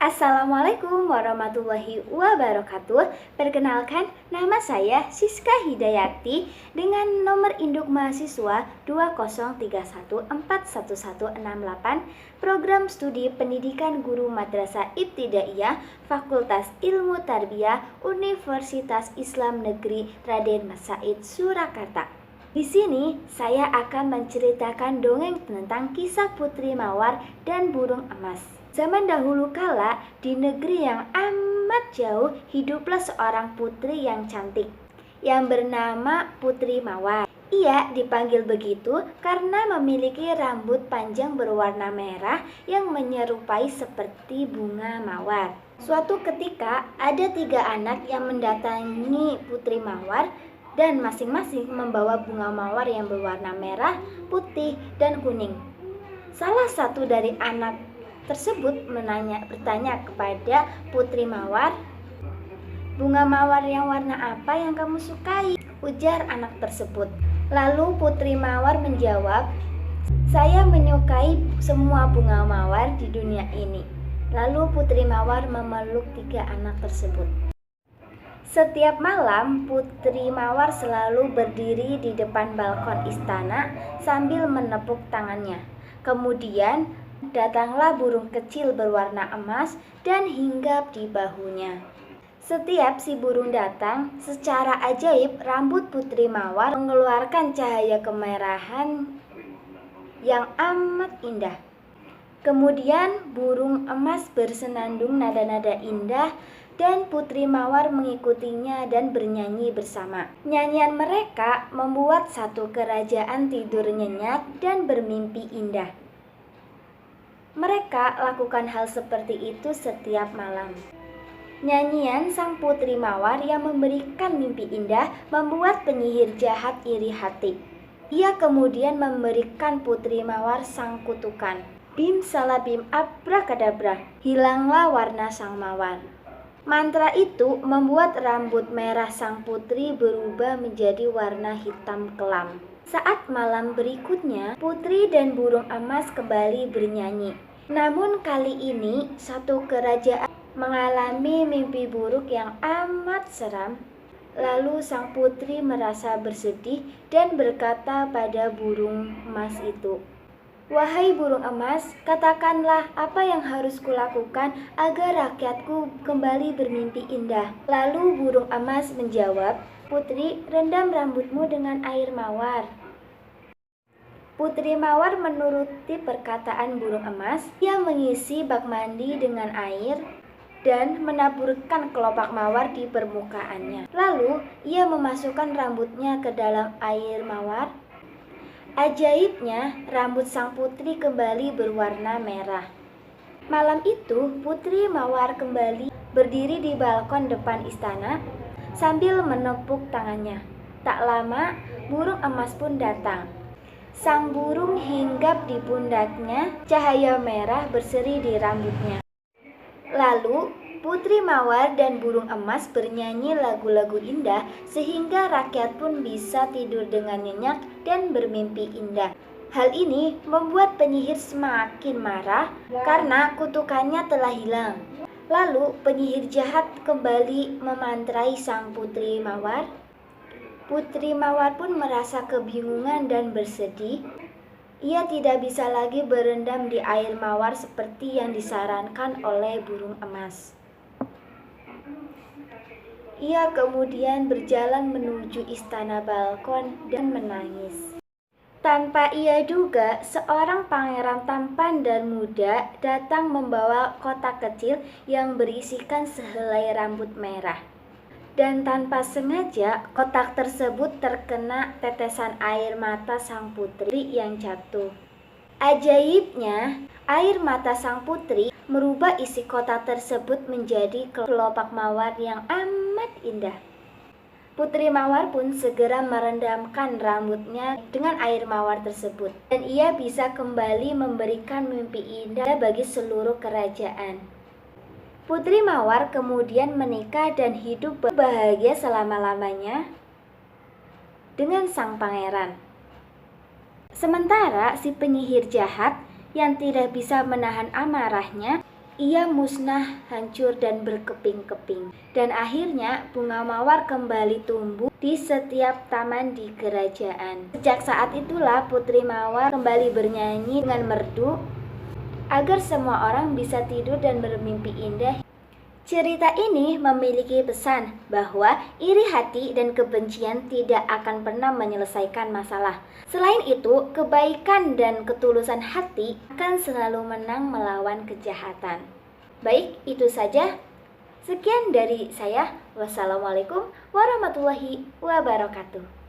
Assalamualaikum warahmatullahi wabarakatuh. Perkenalkan, nama saya Siska Hidayati dengan nomor induk mahasiswa 203141168, program studi pendidikan guru madrasah ibtidaiyah Fakultas Ilmu Tarbiyah Universitas Islam Negeri Raden Mas Said Surakarta. Di sini saya akan menceritakan dongeng tentang kisah Putri Mawar dan burung emas. Zaman dahulu kala, di negeri yang amat jauh, hiduplah seorang putri yang cantik, yang bernama Putri Mawar. Ia dipanggil begitu karena memiliki rambut panjang berwarna merah yang menyerupai seperti bunga mawar. Suatu ketika, ada 3 anak yang mendatangi Putri Mawar dan masing-masing membawa bunga mawar yang berwarna merah, putih, dan kuning. Salah satu dari anak tersebut bertanya kepada Putri Mawar, "Bunga mawar yang warna apa yang kamu sukai?" ujar anak tersebut. Lalu Putri Mawar menjawab, "Saya menyukai semua bunga mawar di dunia ini." Lalu Putri Mawar memeluk 3 anak tersebut. Setiap malam, Putri Mawar selalu berdiri di depan balkon istana sambil menepuk tangannya. Kemudian datanglah burung kecil berwarna emas dan hinggap di bahunya. Setiap si burung datang, secara ajaib rambut Putri Mawar mengeluarkan cahaya kemerahan yang amat indah. Kemudian burung emas bersenandung nada-nada indah dan Putri Mawar mengikutinya dan bernyanyi bersama. Nyanyian mereka membuat satu kerajaan tidur nyenyak dan bermimpi indah. Mereka lakukan hal seperti itu setiap malam. Nyanyian sang Putri Mawar yang memberikan mimpi indah membuat penyihir jahat iri hati. Ia kemudian memberikan Putri Mawar sang kutukan. Bim salabim abrakadabra, hilanglah warna sang mawar. Mantra itu membuat rambut merah sang putri berubah menjadi warna hitam kelam. Saat malam berikutnya, Putri dan burung emas kembali bernyanyi. Namun kali ini, satu kerajaan mengalami mimpi buruk yang amat seram. Lalu sang putri merasa bersedih dan berkata pada burung emas itu, "Wahai burung emas, katakanlah apa yang harus kulakukan agar rakyatku kembali bermimpi indah." Lalu burung emas menjawab, "Putri, rendam rambutmu dengan air mawar." Putri Mawar menuruti perkataan burung emas. Ia mengisi bak mandi dengan air dan menaburkan kelopak mawar di permukaannya. Lalu ia memasukkan rambutnya ke dalam air mawar. Ajaibnya, rambut sang putri kembali berwarna merah. Malam itu, Putri Mawar kembali berdiri di balkon depan istana sambil menepuk tangannya. Tak lama, burung emas pun datang. Sang burung hinggap di pundaknya, cahaya merah berseri di rambutnya. Lalu, Putri Mawar dan burung emas bernyanyi lagu-lagu indah sehingga rakyat pun bisa tidur dengan nyenyak dan bermimpi indah. Hal ini membuat penyihir semakin marah karena kutukannya telah hilang. Lalu penyihir jahat kembali memantrai sang Putri Mawar. Putri Mawar pun merasa kebingungan dan bersedih. Ia tidak bisa lagi berendam di air mawar seperti yang disarankan oleh burung emas. Ia kemudian berjalan menuju istana balkon dan menangis. Tanpa ia duga, seorang pangeran tampan dan muda datang membawa kotak kecil yang berisikan sehelai rambut merah. Dan tanpa sengaja, kotak tersebut terkena tetesan air mata sang putri yang jatuh. Ajaibnya, air mata sang putri merubah isi kotak tersebut menjadi kelopak mawar yang amat indah. Putri Mawar pun segera merendamkan rambutnya dengan air mawar tersebut, dan ia bisa kembali memberikan mimpi indah bagi seluruh kerajaan. Putri Mawar kemudian menikah dan hidup bahagia selama-lamanya dengan sang pangeran. Sementara si penyihir jahat yang tidak bisa menahan amarahnya ia musnah, hancur, dan berkeping-keping. Dan akhirnya bunga mawar kembali tumbuh di setiap taman di kerajaan. Sejak saat itulah Putri Mawar kembali bernyanyi dengan merdu agar semua orang bisa tidur dan bermimpi indah. Cerita ini memiliki pesan bahwa iri hati dan kebencian tidak akan pernah menyelesaikan masalah. Selain itu, kebaikan dan ketulusan hati akan selalu menang melawan kejahatan. Baik, itu saja. Sekian dari saya. Wassalamualaikum warahmatullahi wabarakatuh.